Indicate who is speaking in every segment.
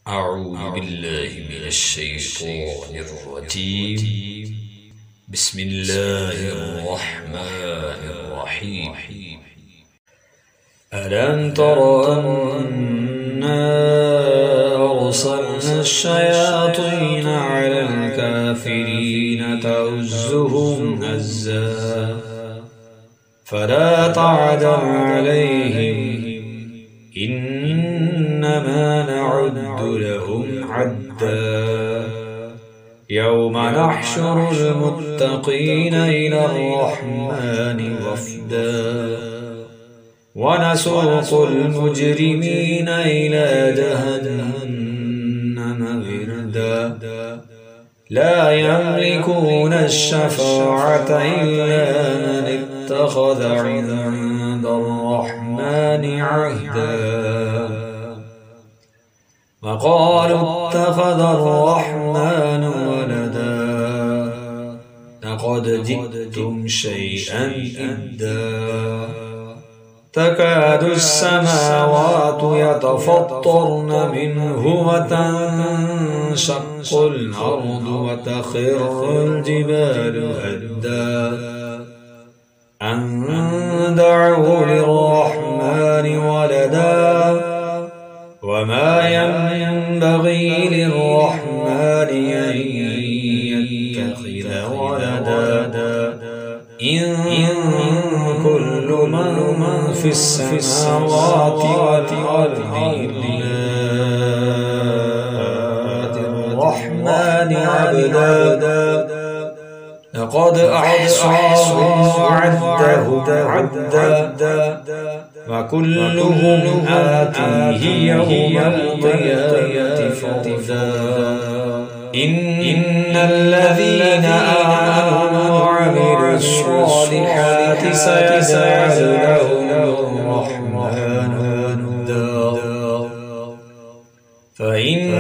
Speaker 1: أعوذ بالله من الشيطان الرجيم. بسم الله الرحمن الرحيم. ألم تر أنا أرسلنا الشياطين على الكافرين تؤزهم أزا فلا تعجل عليهم إنما نعد لهم عدا يوم نحشر المتقين إلى الرحمن وفدا ونسوق المجرمين إلى جهنم وردا لا يملكون الشفاعة إلا من اتخذ عند الرحمن عهدا وقالوا اتخذ الرحمن ولدا لقد جئتم شيئا إدا تكاد السماوات يتفطرن منه وتنشق الأرض وتخر الجبال هدا أن دعوا للرحمن ولدا وما ينبغي للرحمن أن يتخذ ولدا إن كل من في السماوات والأرض إلا الرحمن عبدا لقد أحصاهم وعدهم عدا وكلهم آتيه يوم القيامة فردا إن الذين آمنوا وعملوا الصالحات سيجعل لهم الرحمن ودا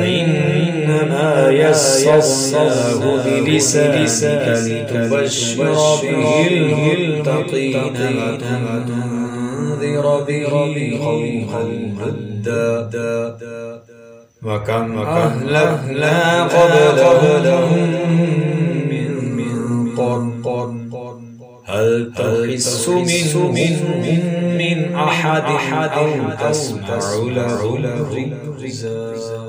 Speaker 1: فإنما يسرناه بلسانك لتبشر به المتقين وتنذر به قوما لدا وكم أهلكنا قبلهم من قرن هل تحس منهم من أحد أو تسمع له ركزا